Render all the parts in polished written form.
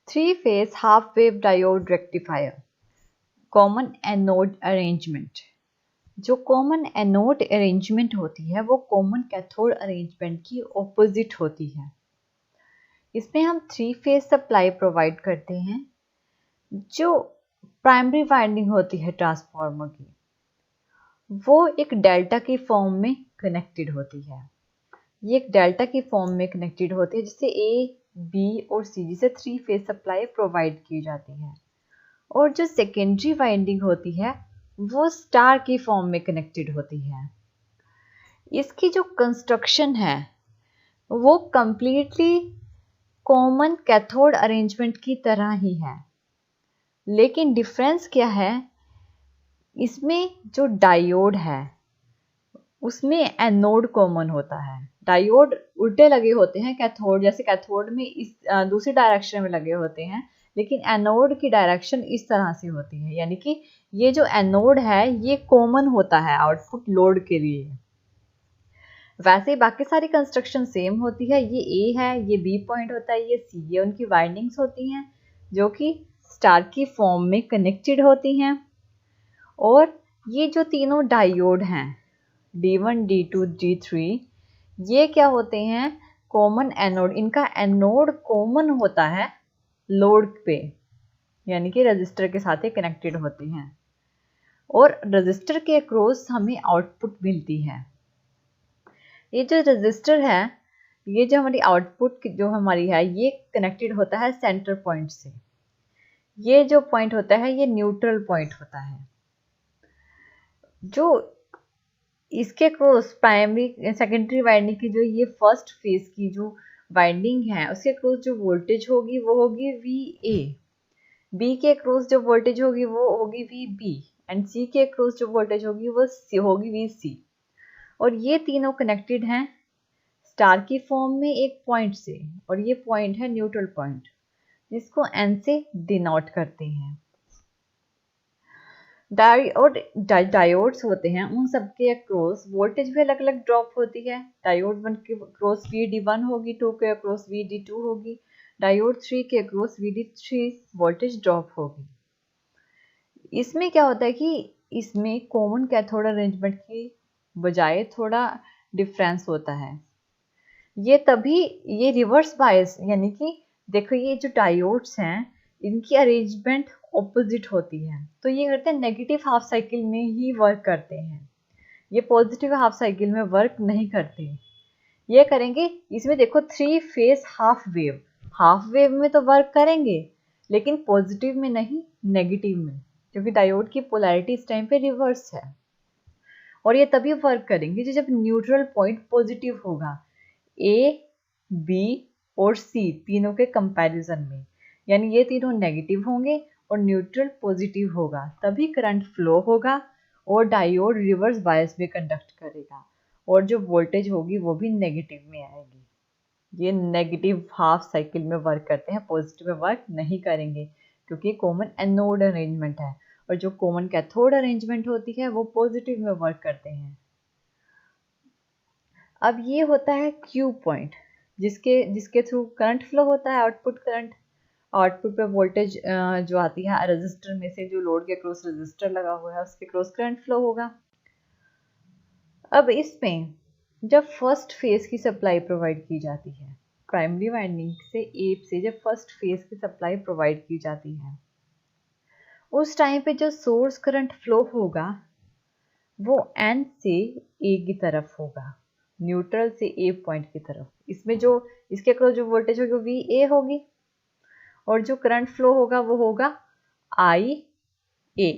Three phase half wave diode rectifier common anode arrangement. जो common anode arrangement होती है वो कॉमन कैथोड अरेंजमेंट की ऑपोजिट होती है। इसमें हम थ्री फेज सप्लाई प्रोवाइड करते हैं। जो प्राइमरी वाइंडिंग होती है ट्रांसफार्मर की वो एक डेल्टा की फॉर्म में कनेक्टेड होती है। ये एक डेल्टा की फॉर्म में कनेक्टेड होती है जिससे ए, बी और सी जिसे थ्री फेज सप्लाई प्रोवाइड की जाती है। और जो सेकेंडरी वाइंडिंग होती है वो स्टार की फॉर्म में कनेक्टेड होती है। इसकी जो कंस्ट्रक्शन है वो कंप्लीटली कॉमन कैथोड अरेंजमेंट की तरह ही है, लेकिन डिफरेंस क्या है, इसमें जो डायोड है उसमें एनोड कॉमन होता है। डायोड उल्टे लगे होते हैं कैथोड जैसे, कैथोड में इस दूसरी डायरेक्शन में लगे होते हैं, लेकिन एनोड की डायरेक्शन इस तरह से होती है। यानी कि ये जो एनोड है ये कॉमन होता है आउटपुट लोड के लिए। वैसे ही बाकी सारी कंस्ट्रक्शन सेम होती है। ये ए है, ये बी पॉइंट होता है, ये सी, ये उनकी वाइंडिंग्स होती हैं जो कि स्टार की फॉर्म में कनेक्टेड होती हैं। और ये जो तीनों डायोड हैं D1, D2, D3, ये क्या होते हैं, कॉमन एनोड। इनका एनोड कॉमन होता है लोड पे, यानी कि रजिस्टर के साथ ही कनेक्टेड होते हैं और रजिस्टर के अक्रॉस हमें आउटपुट मिलती है। ये जो रजिस्टर है, ये जो हमारी आउटपुट जो हमारी है ये कनेक्टेड होता है सेंटर पॉइंट से। ये जो पॉइंट होता है ये न्यूट्रल पॉइंट होता है। जो इसके क्रॉस प्राइमरी सेकेंडरी वाइंडिंग की जो ये फर्स्ट फेज की जो वाइंडिंग है उसके क्रॉस जो वोल्टेज होगी वो होगी VA, बी के क्रॉस जो वोल्टेज होगी वो होगी VB एंड सी के क्रॉस जो वोल्टेज होगी वो होगी VC। और ये तीनों कनेक्टेड हैं स्टार की फॉर्म में एक पॉइंट से, और ये पॉइंट है न्यूट्रल पॉइंट जिसको N से डिनोट करते हैं। डायोड्स होते हैं उन सबके अक्रॉस वोल्टेज भी अलग अलग ड्रॉप होती है। डायोड 1 के अक्रॉस VD1 होगी, 2 के अक्रॉस VD2 होगी, डायोड 3 के अक्रॉस VD3 वोल्टेज ड्रॉप होगी। इसमें क्या होता है कि इसमें कॉमन कैथोड अरेंजमेंट की बजाय थोड़ा डिफरेंस होता है। ये रिवर्स बायस, यानी कि देखो ये जो डायोड्स हैं इनकी अरेंजमेंट ऑपोजिट होती है, तो ये करते हैं नेगेटिव हाफ साइकिल में ही वर्क करते हैं, ये पॉजिटिव हाफ साइकिल में वर्क नहीं करते। ये करेंगे, इसमें देखो थ्री फेज हाफ वेव में तो वर्क करेंगे लेकिन पॉजिटिव में नहीं, नेगेटिव में, क्योंकि डायोड की पोलैरिटी इस टाइम पे रिवर्स है। और ये तभी वर्क करेंगे जब न्यूट्रल पॉइंट पॉजिटिव होगा, ए, बी और सी तीनों के कंपैरिजन में, यानी ये तीनों नेगेटिव होंगे और न्यूट्रल पॉजिटिव होगा, तभी करंट फ्लो होगा और डायोड रिवर्स बायस में कंडक्ट करेगा और जो वोल्टेज होगी वो भी नेगेटिव में आएगी। ये नेगेटिव हाफ साइकिल में वर्क करते हैं, पॉजिटिव में वर्क नहीं करेंगे क्योंकि कॉमन एनोड अरेंजमेंट है, और जो कॉमन कैथोड अरेंजमेंट होती है वो पॉजिटिव में वर्क करते हैं। अब ये होता है Q पॉइंट जिसके थ्रू करंट फ्लो होता है, आउटपुट करंट। आउटपुट पे वोल्टेज जो आती है रजिस्टर में से, जो लोड के क्रॉस रजिस्टर लगा हुआ है उसके क्रॉस करंट फ्लो होगा। अब इसमें जब फर्स्ट फेज की सप्लाई प्रोवाइड की जाती है, प्राइमरी वाइंडिंग से ए से जब फर्स्ट फेज की सप्लाई प्रोवाइड की जाती है, उस टाइम पे जो सोर्स करंट फ्लो होगा वो N से A की तरफ होगा, न्यूट्रल से A पॉइंट की तरफ। इसमें जो इसके अक्रॉस जो वोल्टेज होगी वो VA होगी और जो करंट फ्लो होगा वो होगा IA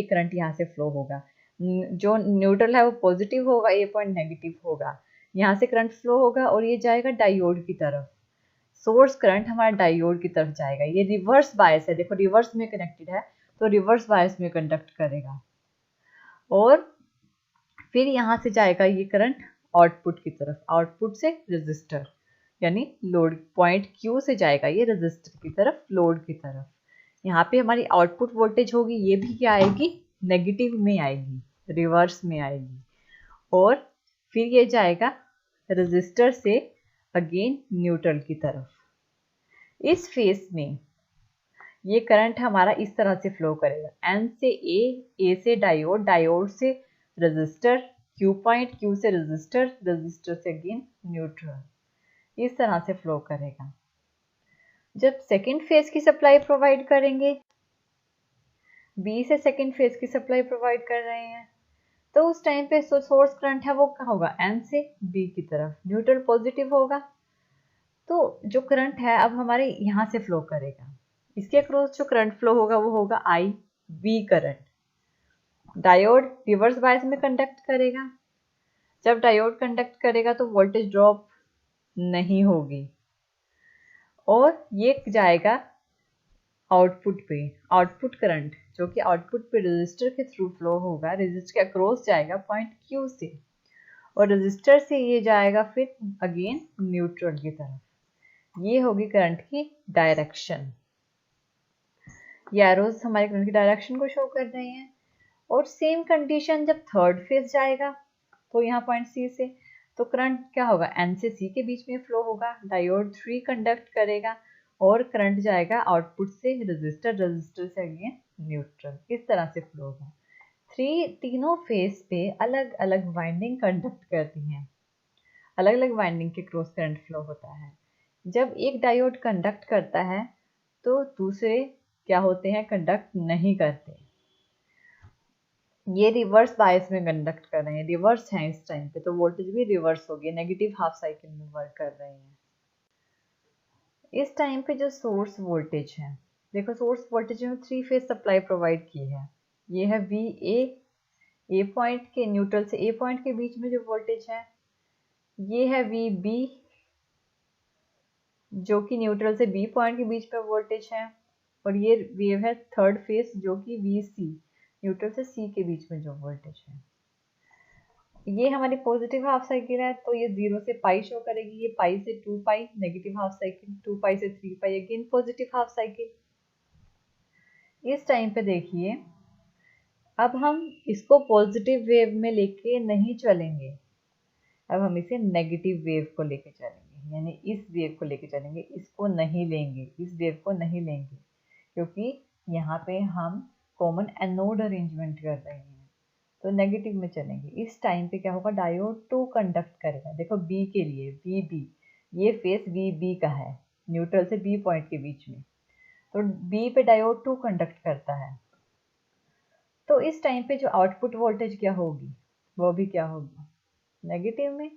करंट यहाँ से फ्लो होगा। जो न्यूट्रल है वो पॉजिटिव होगा, A पॉइंट नेगेटिव होगा, यहाँ से करंट फ्लो होगा और ये जाएगा डायोड की तरफ। सोर्स करंट हमारा डायोड की तरफ जाएगा। ये रिवर्स बायस है, देखो रिवर्स में कनेक्टेड है तो रिवर्स बायस में कंडक्ट करेगा और फिर यहाँ से जाएगा ये करंट आउटपुट की तरफ, आउटपुट से रजिस्टर यानी लोड पॉइंट Q से जाएगा ये रजिस्टर की तरफ, लोड की तरफ। यहाँ पे हमारी आउटपुट वोल्टेज होगी, ये भी क्या आएगी, नेगेटिव में आएगी, रिवर्स में आएगी। और फिर ये जाएगा रजिस्टर से अगेन न्यूट्रल की तरफ। इस फेस में ये करंट हमारा इस तरह से फ्लो करेगा, N से A से डायोड, डायोड से रजिस्टर, Q पॉइंट, Q से रजिस्टर, रजिस्टर से अगेन न्यूट्रल, इस तरह से फ्लो करेगा। जब सेकेंड फेज की सप्लाई प्रोवाइड करेंगे, B से सेकेंड फेज की सप्लाई प्रोवाइड कर रहे हैं, तो उस टाइम पे सोर्स करंट है वो क्या होगा, N से B की तरफ, न्यूट्रल पॉजिटिव होगा। तो जो करंट है अब हमारे यहाँ से फ्लो करेगा, इसके अक्रॉस जो करंट फ्लो होगा वो होगा IV current. Diode reverse bias में कंडक्ट करेगा, जब डायोड कंडक्ट करेगा तो वोल्टेज ड्रॉप नहीं होगी और ये जाएगा आउटपुट पे, आउटपुट करंट जो कि आउटपुट पे रजिस्टर के थ्रू फ्लो होगा, रजिस्टर के अक्रॉस जाएगा पॉइंट Q से, और रजिस्टर से ये जाएगा फिर अगेन न्यूट्रल की तरफ। ये होगी करंट की डायरेक्शन। ये एरोज हमारे करंट की डायरेक्शन को शो कर रहे हैं। और सेम कंडीशन जब थर्ड फेज जाएगा, तो यहाँ पॉइंट C से, तो करंट क्या होगा, N से C के बीच में फ्लो होगा, डायोड 3 कंडक्ट करेगा और करंट जाएगा आउटपुट से रजिस्टर, रजिस्टर से अगेन न्यूट्रल, इस तरह से फ्लो होगा। तीनों फेज पे अलग अलग वाइंडिंग कंडक्ट करती हैं, अलग अलग वाइंडिंग के क्रॉस करंट फ्लो होता है। जब एक डायोड कंडक्ट करता है तो दूसरे क्या होते हैं, कंडक्ट नहीं करते। ये रिवर्स बायस में कंडक्ट कर रहे हैं, रिवर्स हैं इस टाइम पे, तो वोल्टेज भी रिवर्स हो गया, नेगेटिव हाफ साइकिल में वर्क कर रहे हैं। इस टाइम पे जो सोर्स वोल्टेज है, देखो सोर्स वोल्टेज में 3 फेज सप्लाई प्रोवाइड की है। ये है VA, A पॉइंट के न्यूट्रल से A पॉइंट के बीच में जो वोल्टेज है, ये है VB जो कि न्यूट्रल से B पॉइंट के बीच में वोल्टेज है, और ये वेव है थर्ड फेज जो कि VC न्यूट्रल से C के बीच में जो वोल्टेज है। ये हमारी पॉजिटिव हाफ साइकिल है, तो ये 0 से पाई शो करेगी, ये पाई से 2 पाई नेगेटिव हाफ साइकिल, 2 पाई से 3 पाई अगेन पॉजिटिव हाफ साइकिल। इस टाइम पे देखिए अब हम इसको पॉजिटिव वेव में लेके नहीं चलेंगे, अब हम इसे नेगेटिव वेव को लेके चलेंगे, यानी इस वेव को लेके चलेंगे, इसको नहीं लेंगे, इस वेव को नहीं लेंगे, क्योंकि यहाँ पे हम कॉमन एनोड अरेंजमेंट कर रहे हैं, तो नेगेटिव में चलेंगे। इस टाइम पे क्या होगा, डायोड 2 कंडक्ट करेगा। देखो B के लिए VB, ये फेस VB का है न्यूट्रल से B पॉइंट के बीच में, तो B पे डायोड 2 कंडक्ट करता है, तो इस टाइम पे जो आउटपुट वोल्टेज क्या होगी, वो भी क्या होगी, नेगेटिव में।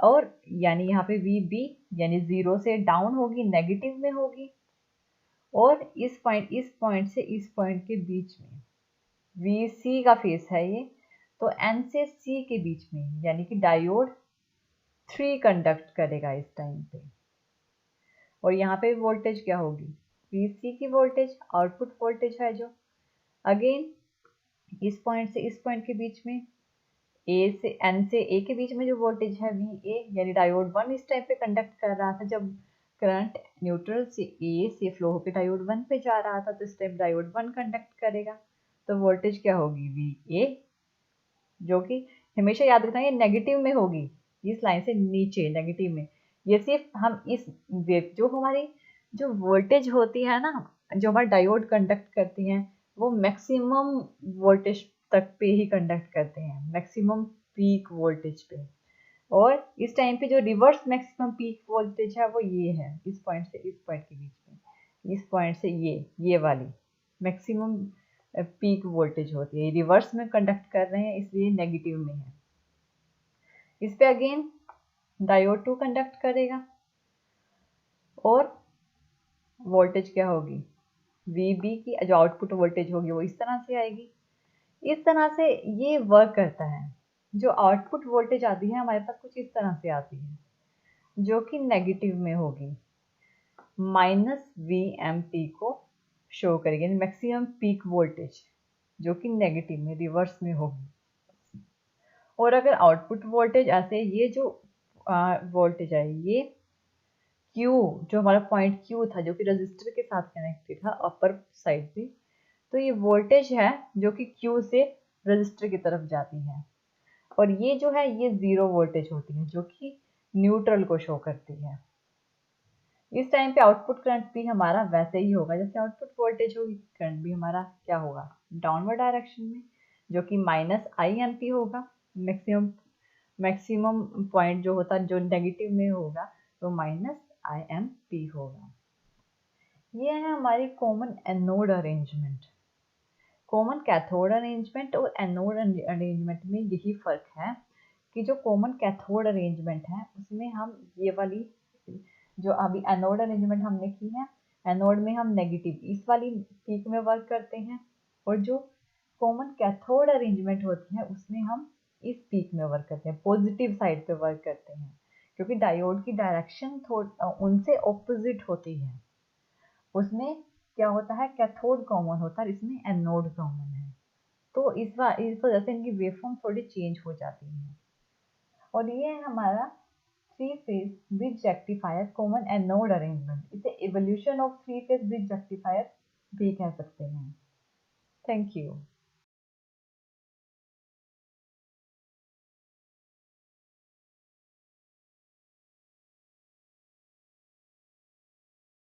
और यानी यहाँ पे VB यानी 0 से डाउन होगी, नेगेटिव में होगी, और इस पॉइंट से इस पॉइंट के बीच में VC का फेस है ये, तो N से C के बीच में, यानी कि डायोड 3 कंडक्ट करेगा इस टाइम पे। और यहाँ पे वोल्टेज क्या होगी, VC की वोल्टेज आउटपुट वोल्टेज है, जो अगेन इस पॉइंट से इस पॉइंट के बीच में N से A के बीच में जो वोल्टेज है VA, यानी डायोड 1 इस टाइम पे कंडक्ट कर रहा था, जब करंट न्यूट्रल से A से फ्लो होकर डायोड 1 पे जा रहा था, तो इस टाइम डायोड 1 कंडक्ट करेगा, तो वोल्टेज क्या होगी, VA, जो कि हमेशा याद रखना ये नेगेटिव में होगी, इस लाइन से नीचे नेगेटिव में। ये सिर्फ हम इस वेव जो हमारी जो वोल्टेज होती है ना, जो हमारे डायोड कंडक्ट करती हैं, वो मैक्सिमम वोल्टेज तक पे ही कंडक्ट करते हैं, मैक्सिमम पीक वोल्टेज पे। और इस टाइम पे जो रिवर्स मैक्सिमम पीक वोल्टेज है वो ये है, इस पॉइंट से इस पॉइंट के बीच में, इस पॉइंट से ये वाली मैक्सिमम पीक वोल्टेज होती है, रिवर्स में कंडक्ट कर रहे हैं इसलिए नेगेटिव में है। इस पे अगेन डायोड 2 कंडक्ट करेगा और वोल्टेज क्या होगी, VB की जो आउटपुट वोल्टेज होगी वो इस तरह से आएगी। इस तरह से ये वर्क करता है। जो आउटपुट वोल्टेज आती है हमारे पास कुछ इस तरह से आती है, जो कि नेगेटिव में होगी, -VMP को शो करेगी, यानी मैक्सिमम पीक वोल्टेज, जो कि नेगेटिव में रिवर्स में होगी। और अगर आउटपुट वोल्टेज ऐसे, ये जो वोल्टेज है, ये Q जो हमारा पॉइंट Q था, जो कि रजिस्टर के साथ कनेक्टेड था अपर साइड पे, तो ये वोल्टेज है जो कि Q से रजिस्टर की तरफ जाती है, और ये जो है ये 0 वोल्टेज होती है, जो कि न्यूट्रल को शो करती है। इस टाइम पे आउटपुट करंट भी हमारा वैसे ही होगा जैसे आउटपुट वोल्टेज होगी, करंट भी हमारा क्या होगा, डाउनवर्ड डायरेक्शन में, जो कि -IMP होगा। मैक्सिमम मैक्सिमम पॉइंट जो होता है जो नेगेटिव में होगा तो -IMP होगा। ये है हमारी common anode arrangement. Common cathode arrangement और एनोड अरेंजमेंट में यही फ़र्क है कि जो कॉमन कैथोड अरेंजमेंट है उसमें हम ये वाली जो अभी एनोड अरेंजमेंट हमने की है, एनोड में हम नेगेटिव इस वाली पीक में वर्क करते हैं, और जो कॉमन कैथोड अरेंजमेंट होती है उसमें हम इस पीक में वर्क करते हैं, पॉजिटिव साइड पे वर्क करते हैं, क्योंकि डायोड की डायरेक्शन उनसे ऑपोजिट होती है। उसमें क्या होता है, कैथोड कॉमन होता है, इसमें एनोड कॉमन है, तो इस वजह से इनकी वेवफॉर्म थोड़ी चेंज हो जाती है। और ये है हमारा 3 phase bridge rectifier common anode arrangement. इसे evolution of 3 phase bridge rectifier भी कह सकते हैं। Thank you.